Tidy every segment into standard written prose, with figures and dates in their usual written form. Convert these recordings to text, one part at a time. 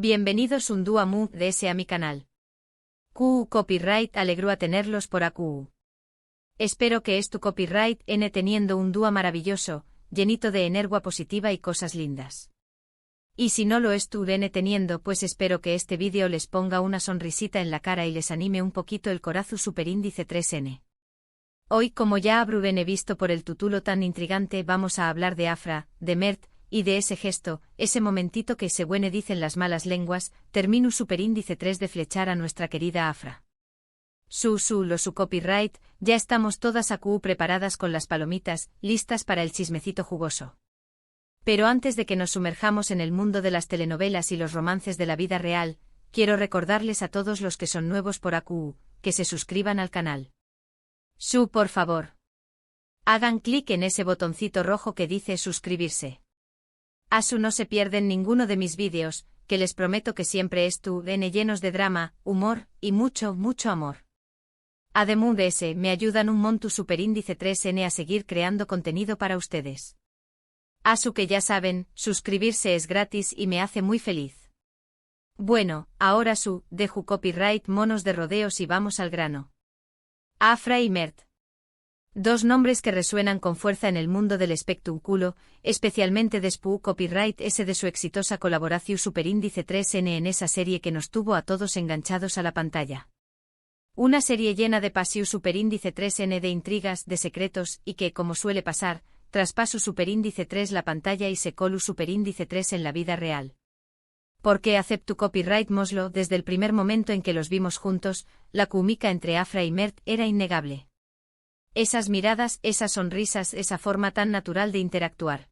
Bienvenidos un dúo mu de ese a mi canal. QU Copyright alegró a tenerlos por AQU. Espero que es tu copyright n teniendo un dúo maravilloso, llenito de energía positiva y cosas lindas. Y si no lo es tu n teniendo, pues espero que este vídeo les ponga una sonrisita en la cara y les anime un poquito el corazu superíndice 3n. Hoy, como ya habrán visto por el título tan intrigante, vamos a hablar de Afra, de Mert, y de ese gesto, ese momentito que según dicen las malas lenguas, terminus superíndice 3 de flechar a nuestra querida Afra. Su copyright, ya estamos todas AQU preparadas con las palomitas, listas para el chismecito jugoso. Pero antes de que nos sumerjamos en el mundo de las telenovelas y los romances de la vida real, quiero recordarles a todos los que son nuevos por AQU, que se suscriban al canal. Por favor. Hagan clic en ese botoncito rojo que dice suscribirse. No se pierden ninguno de mis vídeos, que les prometo que siempre llenos de drama, humor, y mucho amor. Además de ese, me ayudan un montón superíndice 3n a seguir creando contenido para ustedes. Que ya saben, suscribirse es gratis y me hace muy feliz. Bueno, ahora dejo copyright monos de rodeos y vamos al grano. Afra y Mert. Dos nombres que resuenan con fuerza en el mundo del espectáculo, especialmente después copyright ese de su exitosa colaboración superíndice 3n en esa serie que nos tuvo a todos enganchados a la pantalla. Una serie llena de pasión superíndice 3n de intrigas, de secretos, y que, como suele pasar, traspasó superíndice 3 la pantalla y secolu superíndice 3 en la vida real. Porque acepto copyright moslo desde el primer momento en que los vimos juntos, la química entre Afra y Mert era innegable. Esas miradas, esas sonrisas, esa forma tan natural de interactuar.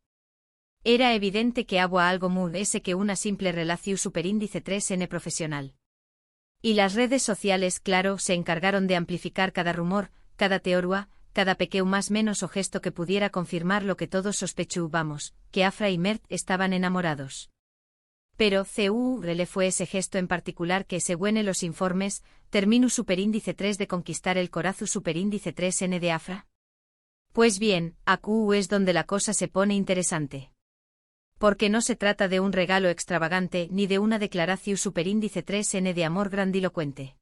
Era evidente que había algo muy ese que una simple relación superíndice 3n profesional. Y las redes sociales, claro, se encargaron de amplificar cada rumor, cada teoría, cada pequeño más menos o gesto que pudiera confirmar lo que todos sospechábamos, que Afra y Mert estaban enamorados. Pero le fue ese gesto en particular que, según los informes, terminó superíndice 3 de conquistar el corazu superíndice 3n de Afra. Pues bien, AQU es donde la cosa se pone interesante. Porque no se trata de un regalo extravagante ni de una declaración superíndice 3n de amor grandilocuente.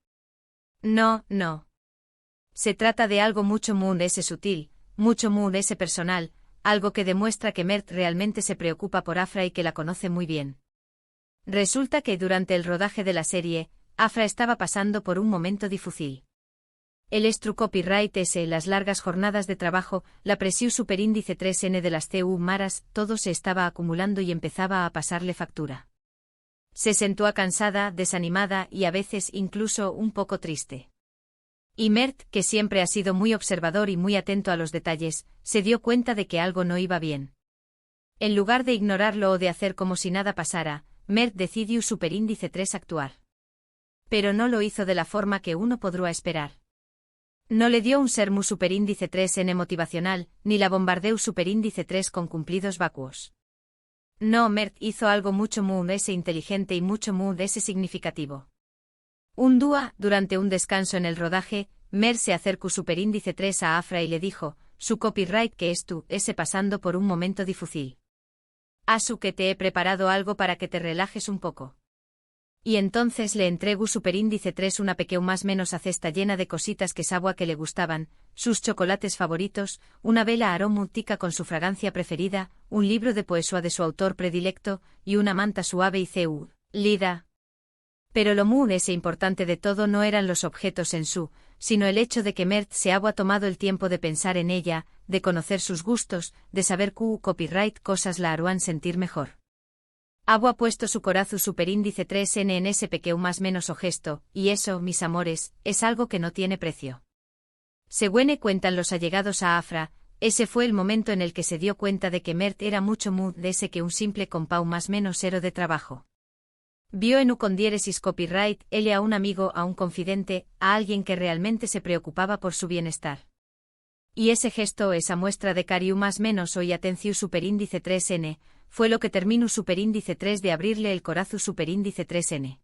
No. Se trata de algo mucho ese sutil, mucho ese personal, algo que demuestra que Mert realmente se preocupa por Afra y que la conoce muy bien. Resulta que durante el rodaje de la serie, Afra estaba pasando por un momento difícil. El copyright las largas jornadas de trabajo, la presión superíndice 3n de las maras, todo se estaba acumulando y empezaba a pasarle factura. Se sentó cansada, desanimada y a veces incluso un poco triste. Y Mert, que siempre ha sido muy observador y muy atento a los detalles, se dio cuenta de que algo no iba bien. En lugar de ignorarlo o de hacer como si nada pasara, Mert decidió superíndice 3 actuar. Pero no lo hizo de la forma que uno podría esperar. No le dio un sermu superíndice 3n motivacional, ni la bombardeu superíndice 3 con cumplidos vacuos. No, Mert hizo algo mucho ese inteligente y mucho ese significativo. Un día, durante un descanso en el rodaje, Mert se acercó superíndice 3 a Afra y le dijo, su copyright que es ese pasando por un momento difícil. Que te he preparado algo para que te relajes un poco. Y entonces le entregó superíndice 3 una pequeña más menos a cesta llena de cositas que sabía que le gustaban, sus chocolates favoritos, una vela aromática con su fragancia preferida, un libro de poesía de su autor predilecto, y una manta suave y lida. Pero lo ese importante de todo no eran los objetos en sino el hecho de que Mert se había tomado el tiempo de pensar en ella, de conocer sus gustos, de saber que copyright cosas la harán sentir mejor. Había puesto su corazu superíndice 3n en ese pequeño más menos o gesto, y eso, mis amores, es algo que no tiene precio. Según cuentan los allegados a Afra, ese fue el momento en el que se dio cuenta de que Mert era mucho de ese que un simple compau más menos ero de trabajo. Vio en con diéresis copyright él a un amigo, a un confidente, a alguien que realmente se preocupaba por su bienestar. Y ese gesto, esa muestra de cariño más menos o y atención superíndice 3n, fue lo que terminó superíndice 3 de abrirle el corazu superíndice 3n.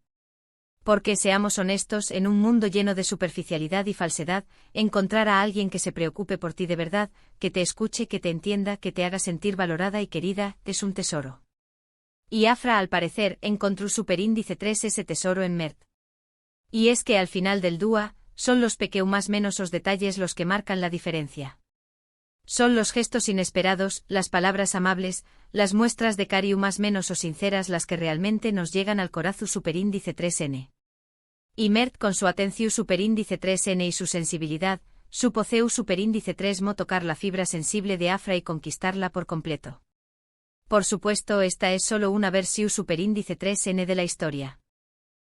Porque seamos honestos, en un mundo lleno de superficialidad y falsedad, encontrar a alguien que se preocupe por ti de verdad, que te escuche, que te entienda, que te haga sentir valorada y querida, es un tesoro. Y Afra al parecer encontró superíndice 3 ese tesoro en Mert. Y es que al final del dúa, son los pequeños más menos os detalles los que marcan la diferencia. Son los gestos inesperados, las palabras amables, las muestras de cariño más menos o sinceras las que realmente nos llegan al corazón superíndice 3N. Y Mert con su atención superíndice 3N y su sensibilidad, supo Ceu superíndice 3mo tocar la fibra sensible de Afra y conquistarla por completo. Por supuesto, esta es solo una versión superíndice 3N de la historia.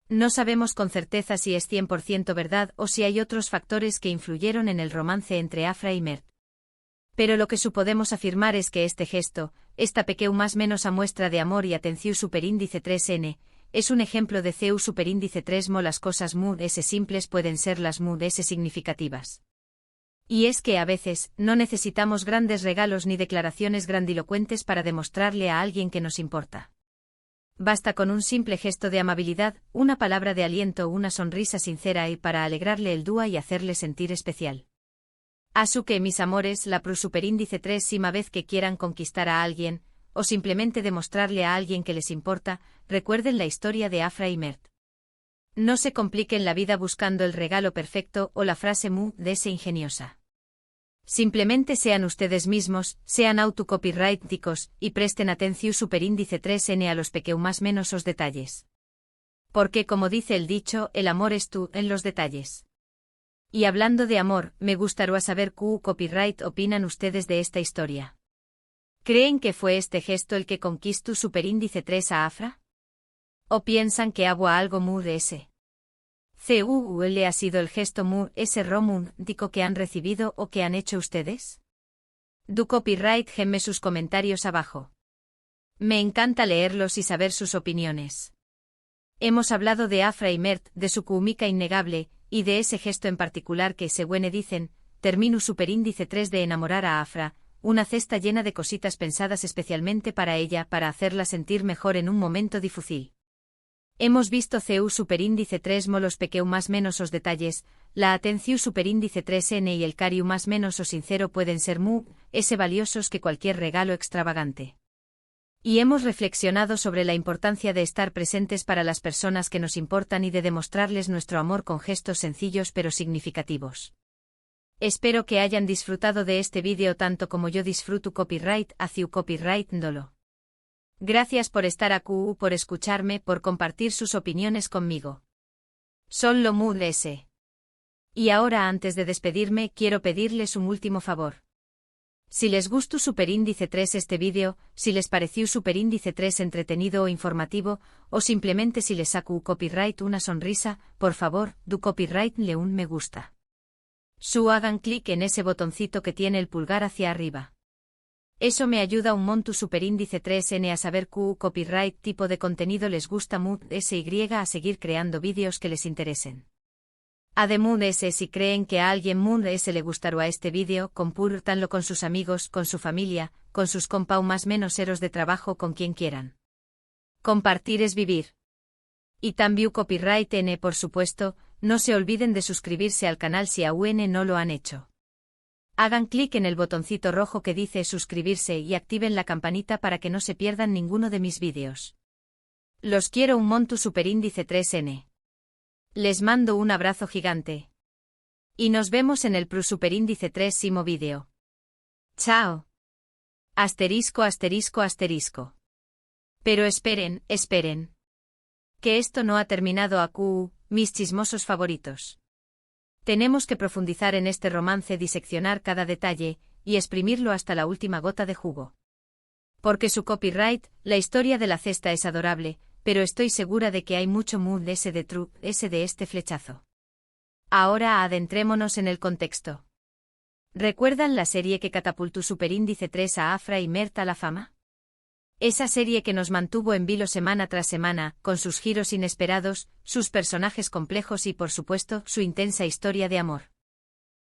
No sabemos con certeza si es 100% verdad o si hay otros factores que influyeron en el romance entre Afra y Mert. Pero lo que podemos afirmar es que este gesto, esta pequeña más menos a muestra de amor y atención superíndice 3N, es un ejemplo de Ceu superíndice 3mo. Las cosas muy simples pueden ser las muy significativas. Y es que a veces, no necesitamos grandes regalos ni declaraciones grandilocuentes para demostrarle a alguien que nos importa. Basta con un simple gesto de amabilidad, una palabra de aliento o una sonrisa sincera y para alegrarle el día y hacerle sentir especial. Así que mis amores, la superíndice 3 vez que quieran conquistar a alguien, o simplemente demostrarle a alguien que les importa, recuerden la historia de Afra y Mert. No se compliquen la vida buscando el regalo perfecto o la frase muy ingeniosa. Simplemente sean ustedes mismos, sean autocopyrighticos y presten atención superíndice 3N a los pequeños más menos os detalles. Porque como dice el dicho, el amor es tú en los detalles. Y hablando de amor, me gustaría saber qué copyright opinan ustedes de esta historia. ¿Creen que fue este gesto el que conquistó superíndice 3 a Afra? ¿O piensan que hubo algo muy de ese? ¿Cuál ha sido el gesto muy romántico que han recibido o que han hecho ustedes? Du copyright gemme sus comentarios abajo. Me encanta leerlos y saber sus opiniones. Hemos hablado de Afra y Mert, de su química innegable, y de ese gesto en particular que según dicen, terminó superíndice 3 de enamorar a Afra, una cesta llena de cositas pensadas especialmente para ella para hacerla sentir mejor en un momento difícil. Hemos visto Ceu superíndice 3mo los pequeños más menos os detalles, la atención superíndice 3N y el cariño más menos o sincero pueden ser muy valiosos que cualquier regalo extravagante. Y hemos reflexionado sobre la importancia de estar presentes para las personas que nos importan y de demostrarles nuestro amor con gestos sencillos pero significativos. Espero que hayan disfrutado de este vídeo tanto como yo disfruto copyright hacia copyright dolo. Gracias por estar aquí, por escucharme, por compartir sus opiniones conmigo. Son lo muy ese. Y ahora antes de despedirme quiero pedirles un último favor. Si les gustó superíndice 3 este vídeo, si les pareció superíndice 3 entretenido o informativo, o simplemente si les saco copyright una sonrisa, por favor, du copyright le un me gusta. Hagan clic en ese botoncito que tiene el pulgar hacia arriba. Eso me ayuda un montón superíndice 3N a saber qué copyright tipo de contenido les gusta muy a seguir creando vídeos que les interesen. Además si creen que a alguien muy le gustará este vídeo, compártanlo con sus amigos, con su familia, con sus compau más menos eros de trabajo, con quien quieran. Compartir es vivir. Y también copyright N por supuesto, no se olviden de suscribirse al canal si aún no lo han hecho. Hagan clic en el botoncito rojo que dice suscribirse y activen la campanita para que no se pierdan ninguno de mis vídeos. Los quiero un montón superíndice 3N. Les mando un abrazo gigante. Y nos vemos en el superíndice 3imo vídeo. Chao. Asterisco asterisco asterisco. Pero esperen, esperen. Que esto no ha terminado aquí, mis chismosos favoritos. Tenemos que profundizar en este romance, diseccionar cada detalle, y exprimirlo hasta la última gota de jugo. Porque su copyright, la historia de la cesta es adorable, pero estoy segura de que hay mucho mood de este flechazo. Ahora adentrémonos en el contexto. ¿Recuerdan la serie que catapultó superíndice 3 a Afra y Mert a la fama? Esa serie que nos mantuvo en vilo semana tras semana, con sus giros inesperados, sus personajes complejos y por supuesto, su intensa historia de amor.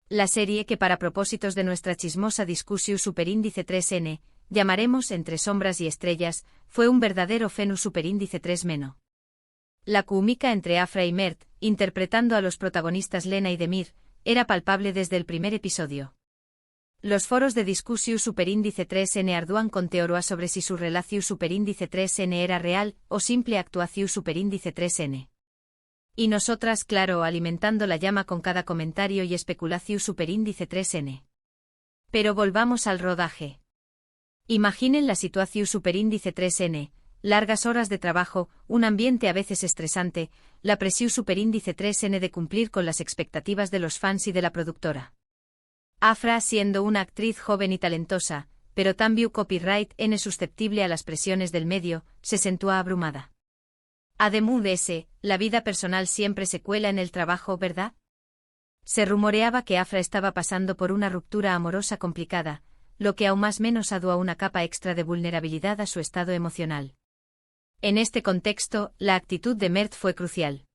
La serie que para propósitos de nuestra chismosa discusión superíndice 3N, llamaremos Entre sombras y estrellas, fue un verdadero fenómeno superíndice 3-meno. La química entre Afra y Mert, interpretando a los protagonistas Lena y Demir, era palpable desde el primer episodio. Los foros de discusión superíndice 3n arduan con teoría sobre si su relación superíndice 3n era real o simple actuación superíndice 3n. Y nosotras, claro, alimentando la llama con cada comentario y especulación superíndice 3n. Pero volvamos al rodaje. Imaginen la situación superíndice 3n, largas horas de trabajo, un ambiente a veces estresante, la presión superíndice 3n de cumplir con las expectativas de los fans y de la productora. Afra, siendo una actriz joven y talentosa, pero también copyright n susceptible a las presiones del medio, se sentó abrumada. Además, la vida personal siempre se cuela en el trabajo, ¿verdad? Se rumoreaba que Afra estaba pasando por una ruptura amorosa complicada, lo que aún más menos adua una capa extra de vulnerabilidad a su estado emocional. En este contexto, la actitud de Mert fue crucial.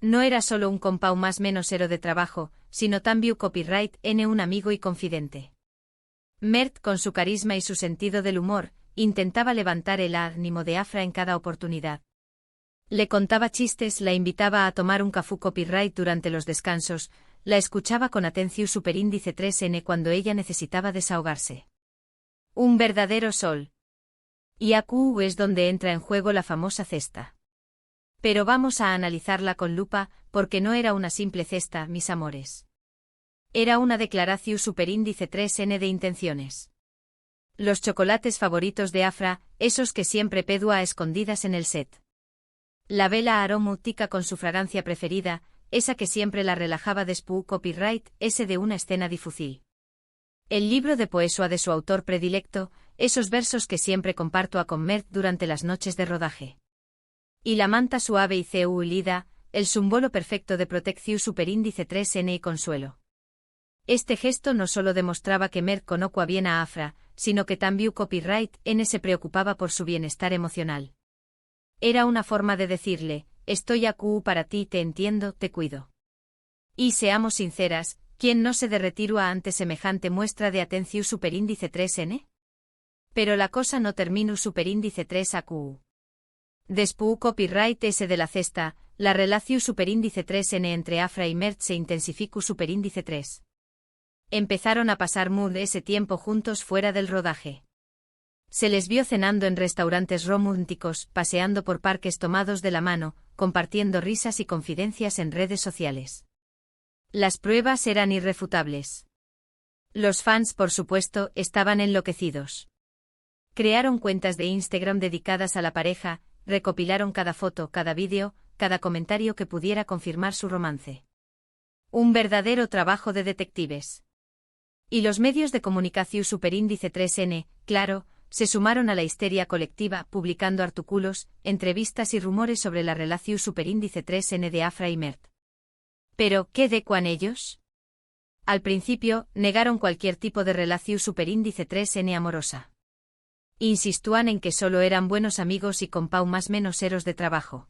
No era solo un compau más menos hero de trabajo, sino también copyright n un amigo y confidente. Mert, con su carisma y su sentido del humor, intentaba levantar el ánimo de Afra en cada oportunidad. Le contaba chistes, la invitaba a tomar un café copyright durante los descansos, la escuchaba con atención superíndice 3n cuando ella necesitaba desahogarse. Un verdadero sol. Y aquí es donde entra en juego la famosa cesta. Pero vamos a analizarla con lupa, porque no era una simple cesta, mis amores. Era una declaración superíndice 3n de intenciones. Los chocolates favoritos de Afra, esos que siempre pedua a escondidas en el set. La vela aromática con su fragancia preferida, esa que siempre la relajaba después copyright, ese de una escena difícil. El libro de poesía de su autor predilecto, esos versos que siempre comparto a con Mert durante las noches de rodaje. Y la manta suave y ceulida, el símbolo perfecto de protección superíndice 3n y consuelo. Este gesto no solo demostraba que Mert conocía bien a Afra, sino que también copyright n se preocupaba por su bienestar emocional. Era una forma de decirle, estoy aquí para ti, te entiendo, te cuido. Y seamos sinceras, ¿quién no se derretiría ante semejante muestra de atención superíndice 3n? Pero la cosa no terminó superíndice 3aq. Después copyright s de la cesta, la relación superíndice 3n entre Afra y Mert se intensificó superíndice 3. Empezaron a pasar ese tiempo juntos fuera del rodaje. Se les vio cenando en restaurantes románticos, paseando por parques tomados de la mano, compartiendo risas y confidencias en redes sociales. Las pruebas eran irrefutables. Los fans, por supuesto, estaban enloquecidos. Crearon cuentas de Instagram dedicadas a la pareja, recopilaron cada foto, cada vídeo, cada comentario que pudiera confirmar su romance. Un verdadero trabajo de detectives. Y los medios de comunicación superíndice 3n, claro, se sumaron a la histeria colectiva, publicando artículos, entrevistas y rumores sobre la relación superíndice 3n de Afra y Mert. Pero, ¿qué decuan ellos? Al principio, negaron cualquier tipo de relación superíndice 3n amorosa. Insistúan en que solo eran buenos amigos y compau más menos heros de trabajo.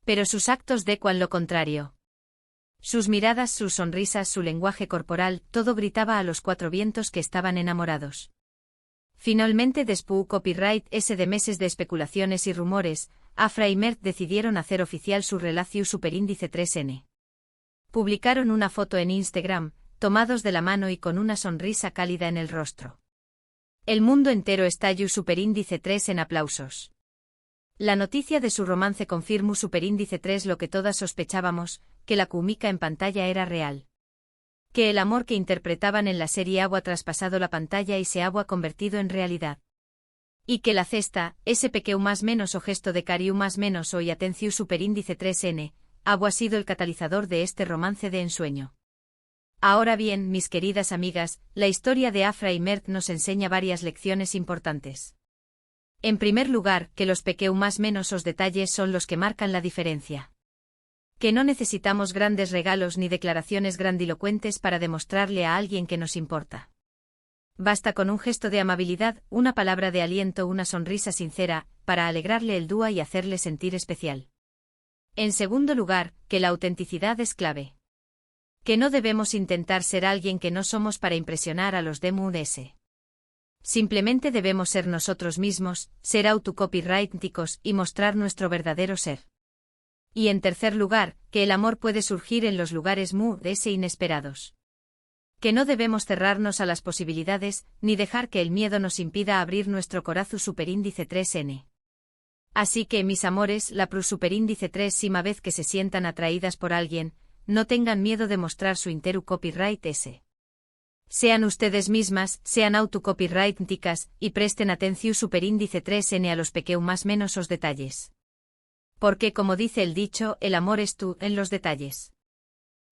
Pero sus actos decuan lo contrario. Sus miradas, sus sonrisas, su lenguaje corporal, todo gritaba a los cuatro vientos que estaban enamorados. Finalmente, después copyright s de meses de especulaciones y rumores, Afra y Mert decidieron hacer oficial su relación superíndice 3n. Publicaron una foto en Instagram, tomados de la mano y con una sonrisa cálida en el rostro. El mundo entero estalló superíndice 3 en aplausos. La noticia de su romance confirmó superíndice 3 lo que todas sospechábamos, que la química en pantalla era real. Que el amor que interpretaban en la serie había traspasado la pantalla y se había convertido en realidad. Y que la cesta, ese pequeño más menos o gesto de cariño más menos o y atención superíndice 3n, había sido el catalizador de este romance de ensueño. Ahora bien, mis queridas amigas, la historia de Afra y Mert nos enseña varias lecciones importantes. En primer lugar, que los pequeños más menos os detalles son los que marcan la diferencia. Que no necesitamos grandes regalos ni declaraciones grandilocuentes para demostrarle a alguien que nos importa. Basta con un gesto de amabilidad, una palabra de aliento, una sonrisa sincera, para alegrarle el día y hacerle sentir especial. En segundo lugar, que la autenticidad es clave. Que no debemos intentar ser alguien que no somos para impresionar a los demás. Simplemente debemos ser nosotros mismos, ser autocopyrighticos y mostrar nuestro verdadero ser. Y en tercer lugar, que el amor puede surgir en los lugares inesperados. Que no debemos cerrarnos a las posibilidades, ni dejar que el miedo nos impida abrir nuestro corazón superíndice 3N. Así que, mis amores, la plus superíndice 3 vez que se sientan atraídas por alguien, no tengan miedo de mostrar su interu copyright S. Sean ustedes mismas, sean autocopyrighticas, y presten atención superíndice 3N a los pequeños más menos os detalles. Porque como dice el dicho, el amor es tú en los detalles.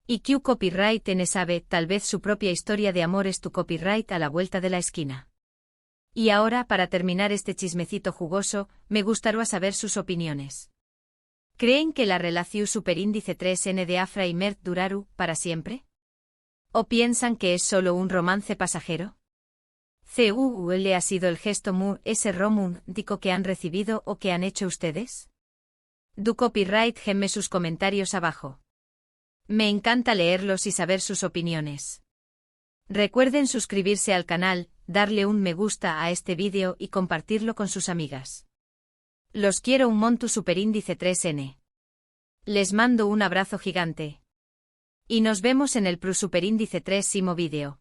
Y Q copyright N sabe, tal vez su propia historia de amor es tu copyright a la vuelta de la esquina. Y ahora, para terminar este chismecito jugoso, me gustaría saber sus opiniones. ¿Creen que la relación superíndice 3N de Afra y Mert duraru para siempre? ¿O piensan que es solo un romance pasajero? ¿Cuál ha sido el gesto ese romántico que han recibido o que han hecho ustedes? Du copyright gemme sus comentarios abajo. Me encanta leerlos y saber sus opiniones. Recuerden suscribirse al canal, darle un me gusta a este vídeo y compartirlo con sus amigas. Los quiero un montu superíndice 3N. Les mando un abrazo gigante. Y nos vemos en el plus superíndice 3 vídeo.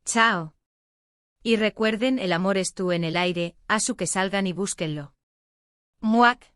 Chao. Y recuerden, el amor es tú en el aire, asu que salgan y búsquenlo. Muac.